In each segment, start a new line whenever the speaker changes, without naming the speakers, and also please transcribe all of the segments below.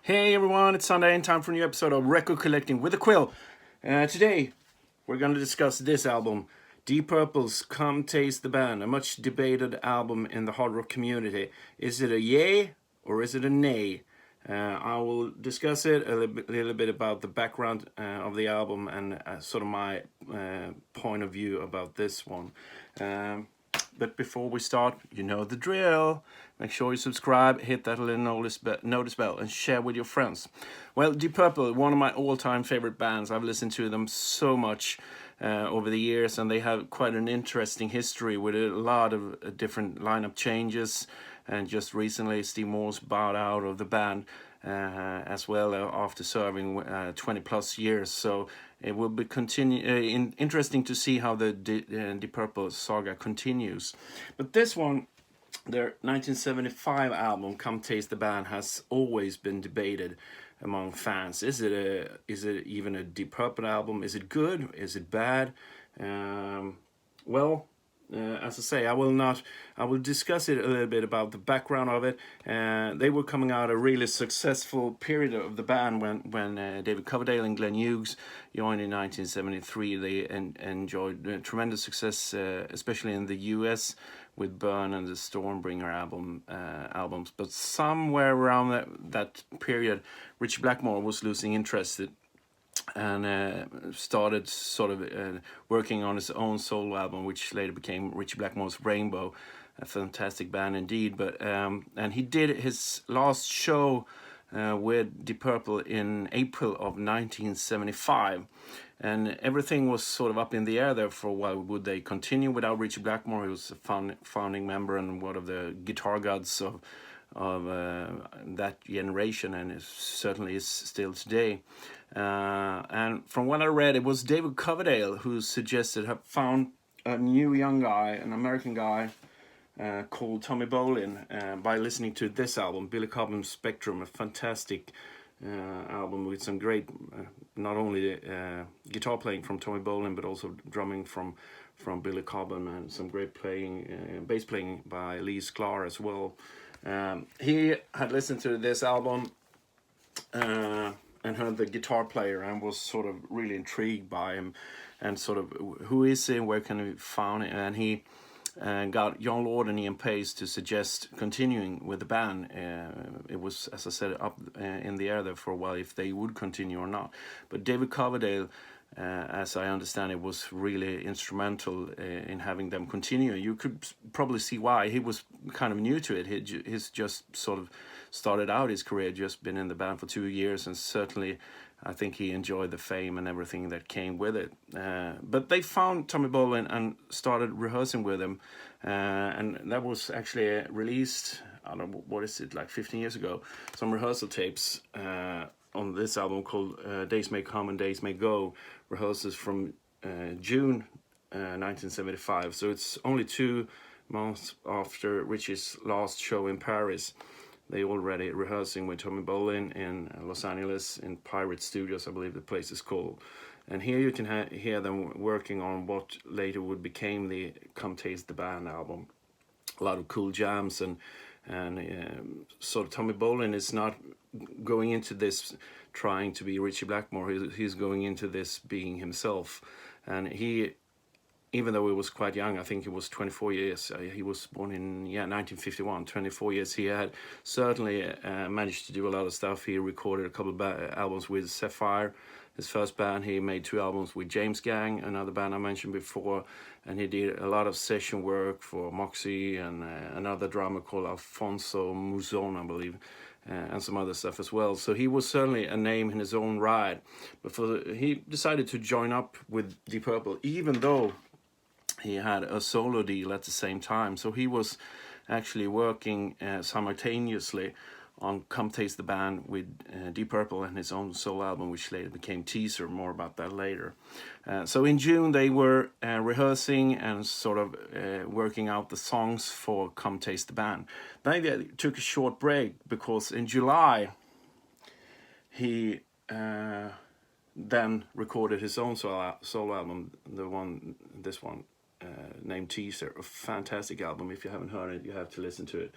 Hey everyone, it's Sunday and time for a new episode of Record Collecting with a Quill. Today we're going to discuss this album, Deep Purple's Come Taste the Band, a much debated album in the hard rock community. Is it a yay or is it a nay? I will discuss it a little bit about the background of the album and sort of my point of view about this one. But before we start, you know the drill. Make sure you subscribe, hit that little notice bell, and share with your friends. Well, Deep Purple, one of my all-time favorite bands. I've listened to them so much over the years, and they have quite an interesting history with a lot of different lineup changes. And just recently, Steve Morse bowed out of the band as well after serving 20 plus years. So it will be interesting to see how the Deep Purple saga continues. But this one, their 1975 album, Come Taste the Band, has always been debated among fans. Is it even a Deep Purple album? Is it good? Is it bad? As I say, I will discuss it a little bit about the background of it. They were coming out a really successful period of the band when David Coverdale and Glenn Hughes joined in 1973. They enjoyed tremendous success, especially in the US, with Burn and the Stormbringer albums. But somewhere around that period, Richie Blackmore was losing interest and started sort of working on his own solo album, which later became Richie Blackmore's Rainbow, a fantastic band indeed. But and he did his last show with Deep Purple in April of 1975, and everything was sort of up in the air there for a while. Would they continue without Richie Blackmore, who was a founding member and one of the guitar gods of that generation, and it certainly is still today. And from what I read, it was David Coverdale who found a new young guy, an American guy called Tommy Bolin, by listening to this album, Billy Cobham's Spectrum, a fantastic album with some great, not only guitar playing from Tommy Bolin, but also drumming from Billy Cobham, and some great bass playing by Lee Sklar as well. He had listened to this album and heard the guitar player and was sort of really intrigued by him and sort of who is he, where can we find it, and he got John Lord and Ian Pace to suggest continuing with the band. It was, as I said, up in the air there for a while if they would continue or not. But David Coverdale, as I understand it, was really instrumental in having them continue. You could probably see why. He was kind of new to it. He's just sort of started out his career, just been in the band for 2 years, and certainly I think he enjoyed the fame and everything that came with it. But they found Tommy Bolin and started rehearsing with him, and that was actually released, I don't know, what is it, like 15 years ago, some rehearsal tapes on this album called Days May Come and Days May Go, rehearsals from June 1975. So it's only 2 months after Richie's last show in Paris. They already rehearsing with Tommy Bolin in Los Angeles in Pirate Studios, I believe the place is called. And here you can hear them working on what later would become the Come Taste the Band album. A lot of cool jams, and sort of Tommy Bolin is not going into this trying to be Richie Blackmore. He's going into this being himself, and he, even though he was quite young, I think he was 24 years. He was born in 1951. 24 years. He had certainly managed to do a lot of stuff. He recorded a couple of albums with Sapphire, his first band. He made 2 albums with James Gang, another band I mentioned before, and he did a lot of session work for Moxie and another drummer called Alfonso Muzon, I believe, and some other stuff as well. So he was certainly a name in his own right. But he decided to join up with Deep Purple, even though he had a solo deal at the same time. So he was actually working simultaneously on Come Taste the Band with Deep Purple and his own solo album, which later became Teaser. More about that later. So in June they were rehearsing and sort of working out the songs for Come Taste the Band. Then they took a short break because in July he then recorded his own solo album, this one named Teaser, a fantastic album. If you haven't heard it, you have to listen to it.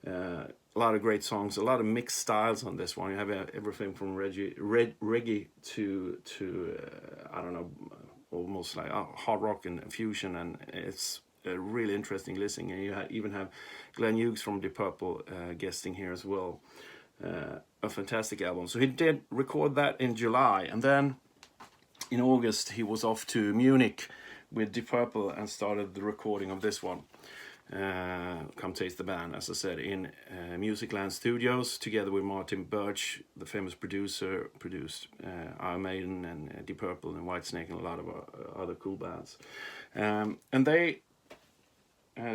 A lot of great songs, a lot of mixed styles on this one. You have everything from reggae to I don't know, almost like hard rock and fusion, and it's a really interesting listening. And you even have Glenn Hughes from Deep Purple guesting here as well. A fantastic album. So he did record that in July, and then in August he was off to Munich with Deep Purple and started the recording of this one. Come Taste the Band, as I said, in Musicland Studios, together with Martin Birch, the famous producer, produced Iron Maiden and Deep Purple and Whitesnake and a lot of other cool bands. And they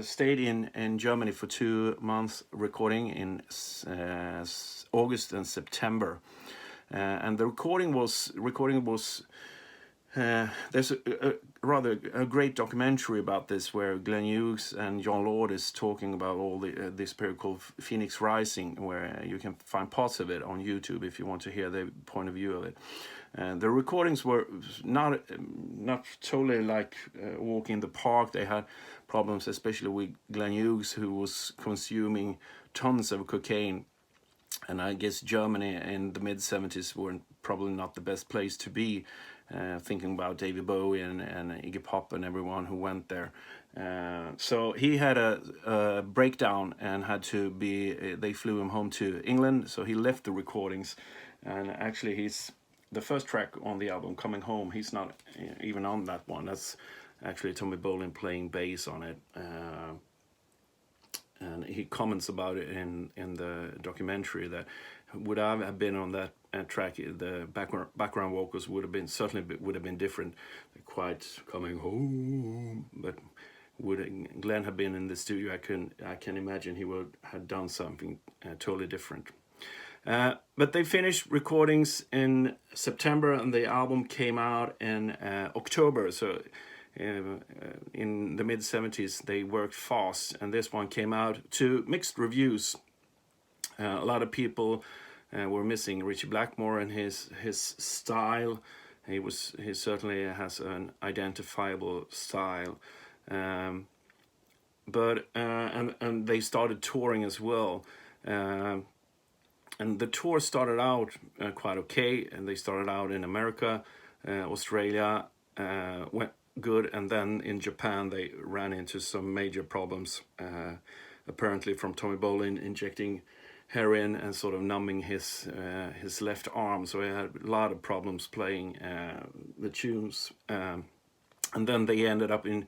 stayed in Germany for 2 months recording in August and September. And the recording was there's a great documentary about this where Glenn Hughes and John Lord is talking about all this period called Phoenix Rising, where you can find parts of it on YouTube if you want to hear their point of view of it. The recordings were not totally like Walk in the Park. They had problems, especially with Glenn Hughes, who was consuming tons of cocaine. And I guess Germany in the mid-70s were probably not the best place to be, thinking about David Bowie and Iggy Pop and everyone who went there. So he had a breakdown and had to be, they flew him home to England, so he left the recordings. And actually the first track on the album, Coming Home, he's not even on that one. That's actually Tommy Bolin playing bass on it. And he comments about it in the documentary that would I have been on that track, the background vocals would have been different, quite Coming Home. But would Glenn have been in the studio, I can imagine he would have done something totally different. But they finished recordings in September, and the album came out in October. So in the mid-70s they worked fast, and this one came out to mixed reviews. A lot of people were missing Richie Blackmore and his style. He certainly has an identifiable style, but they started touring as well. And the tour started out quite okay, and they started out in America, Australia, went good, and then in Japan they ran into some major problems, apparently from Tommy Bolin injecting heroin and sort of numbing his left arm, so he had a lot of problems playing the tunes. And then they ended up in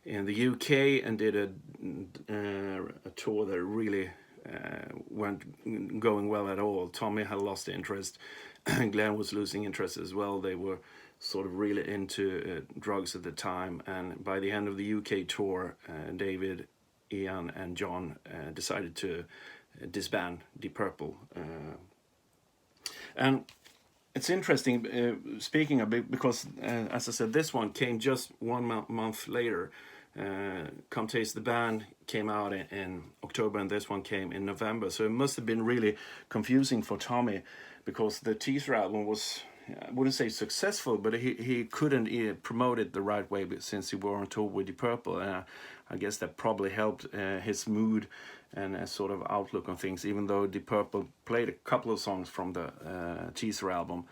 the UK and did a tour that really weren't going well at all. Tommy had lost interest. Glenn was losing interest as well. They were sort of really into drugs at the time, and by the end of the UK tour, David, Ian and John decided to disband Deep Purple. And it's interesting, speaking of it, because as I said, this one came just 1 month later. Come Taste the Band came out in October, and this one came in November. So it must have been really confusing for Tommy, because the teaser album was, I wouldn't say successful, but he couldn't promote it the right way, since he were on tour with Deep Purple. I guess that probably helped his mood and a sort of outlook on things, even though Deep Purple played a couple of songs from the teaser album.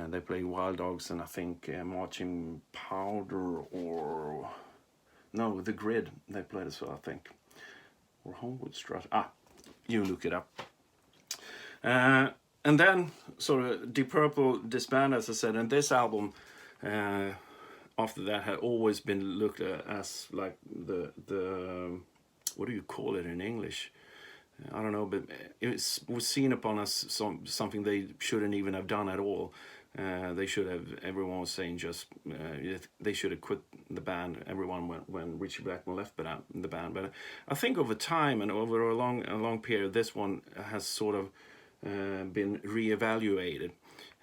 They played Wild Dogs and I think Marching Powder, or no, The Grid they played as well, I think, or Homewood Strut. You look it up. And then sort of Deep Purple disbanded, as I said, and this album after that had always been looked at as like the what do you call it in English? I don't know, but it was seen upon as something they shouldn't even have done at all. They should have, everyone was saying just, they should have quit the band, everyone, when Richie Blackmore left the band. But I think over time and over a long period, this one has sort of been reevaluated.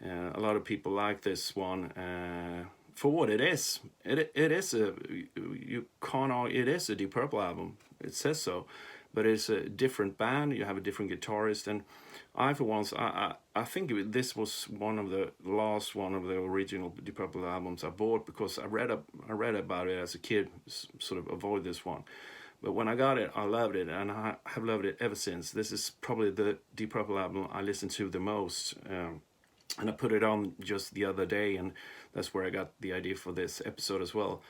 A lot of people like this one for what it is. It is a Deep Purple album. It says so, but it's a different band. You have a different guitarist, and I for once I think this was one of the last one of the original Deep Purple albums I bought, because I read about it as a kid, sort of avoid this one. But when I got it, I loved it, and I have loved it ever since. This is probably the Deep Purple album I listen to the most. And I put it on just the other day, and that's where I got the idea for this episode as well.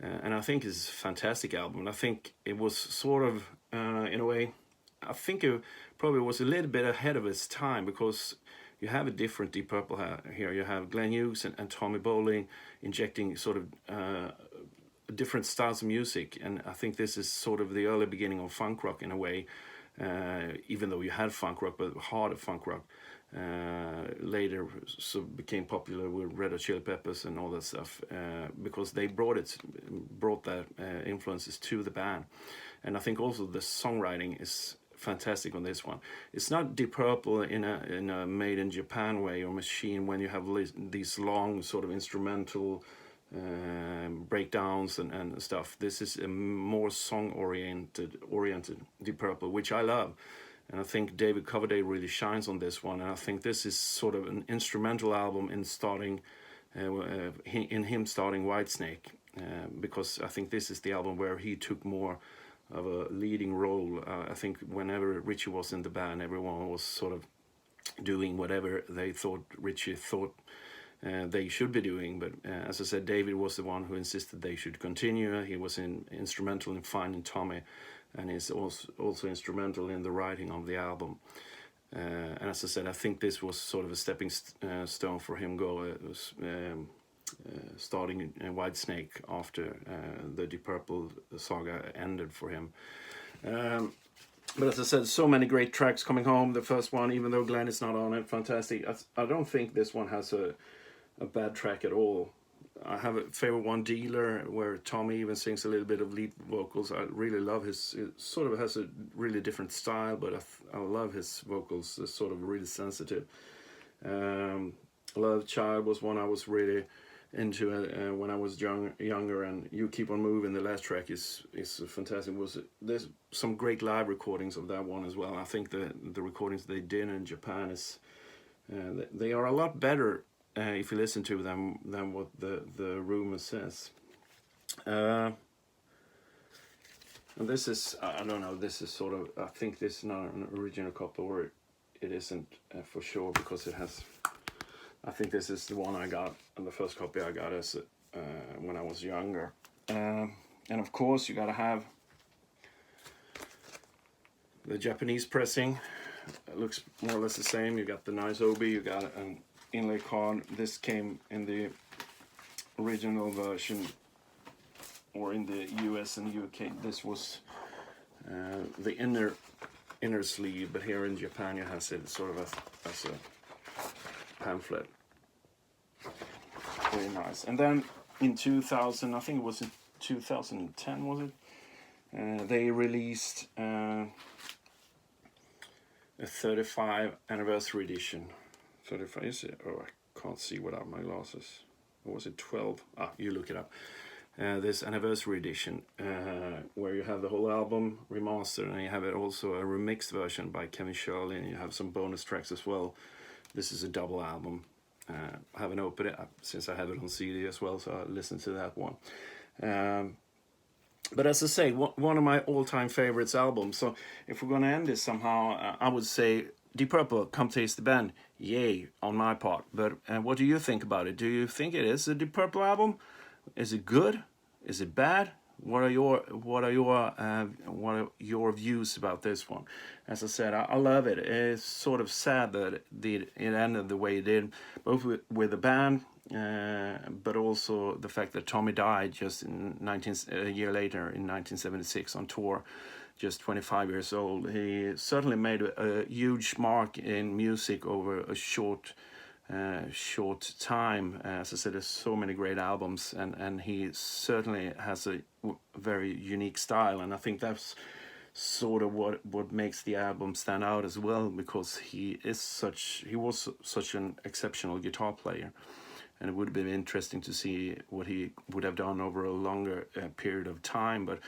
And I think it's a fantastic album. And I think it was sort of, in a way, I think it probably was a little bit ahead of its time, because you have a different Deep Purple here. You have Glenn Hughes and Tommy Bolin injecting sort of different styles of music, and I think this is sort of the early beginning of funk rock in a way, even though you had funk rock, but harder funk rock. Later so became popular with Red Hot Chili Peppers and all that stuff, because they brought that influences to the band. And I think also the songwriting is fantastic on this one. It's not Deep Purple in a made in Japan way or machine, when you have these long sort of instrumental breakdowns and stuff. This is a more song oriented Deep Purple, which I love. And I think David Coverdale really shines on this one. And I think this is sort of an instrumental album in starting, in him starting Whitesnake, because I think this is the album where he took more of a leading role. I think whenever Richie was in the band, everyone was sort of doing whatever they thought Richie thought they should be doing. But as I said, David was the one who insisted they should continue. He was instrumental in finding Tommy, and is also instrumental in the writing of the album. And as I said, I think this was sort of a stepping stone for him starting in Whitesnake after the Deep Purple saga ended for him. But as I said, so many great tracks coming home. The first one, even though Glenn is not on it, fantastic. I don't think this one has a bad track at all. I have a favorite one, Dealer, where Tommy even sings a little bit of lead vocals. I really love his, it sort of has a really different style, but I love his vocals. They're sort of really sensitive. Love Child was one I was really into when I was younger, and You Keep On Moving, the last track, is fantastic. There's some great live recordings of that one as well. I think the recordings they did in Japan is they are a lot better if you listen to them than what the rumor says. And this is, I don't know, this is sort of, I think this is not an original copy, or it isn't for sure, because it has, I think this is the one I got, and the first copy I got as when I was younger. And of course you gotta have the Japanese pressing. It looks more or less the same. You got the nice OB, you got an inlay card. This came in the original version, or in the US and UK. This was the inner sleeve, but here in Japan you have it sort of as a pamphlet. Very nice. And then in 2000, I think it was in 2010, was it? They released a 35 anniversary edition. 35, is it? Oh, I can't see without my glasses. Or was it 12? You look it up. This anniversary edition, where you have the whole album remastered, and you have it also a remixed version by Kevin Shirley, and you have some bonus tracks as well. This is a double album. I haven't opened it since I have it on CD as well, so I listened to that one. But as I say, one of my all-time favorites albums. So if we're going to end this somehow, I would say Deep Purple, Come Taste the Band, yay on my part. But what do you think about it? Do you think it is a Deep Purple album? Is it good? Is it bad? What are your views about this one? As I said, I love it. It's sort of sad that it ended the way it did, both with the band, but also the fact that Tommy died just a year later in 1976 on tour, just 25 years old. He certainly made a huge mark in music over a short time. As I said, there's so many great albums, and he certainly has a very unique style, and I think that's sort of what makes the album stand out as well, because he was such an exceptional guitar player, and it would have been interesting to see what he would have done over a longer period of time. But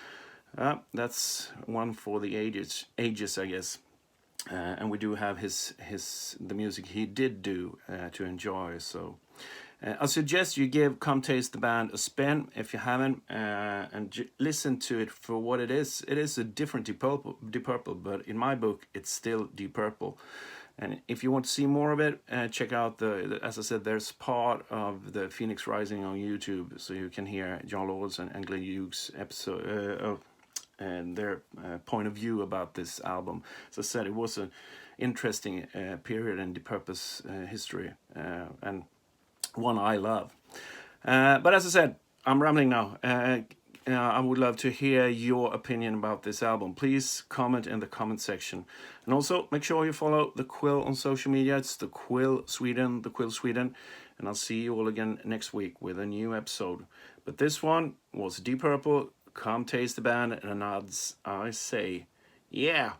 that's one for the ages, I guess. And we do have the music he did do to enjoy. So I suggest you give Come Taste the Band a spin if you haven't, and listen to it for what it is. It is a different Deep Purple, but in my book, it's still Deep Purple. And if you want to see more of it, check out as I said, there's part of the Phoenix Rising on YouTube, so you can hear John Lord's and Glenn Hughes' episode and their point of view about this album. As I said, it was an interesting period in Deep Purple's history, and one I love. But as I said, I'm rambling now. I would love to hear your opinion about this album. Please comment in the comment section. And also, make sure you follow the Quill on social media. It's the Quill Sweden, the Quill Sweden. And I'll see you all again next week with a new episode. But this one was Deep Purple, Come Taste the Band, and I say, yeah.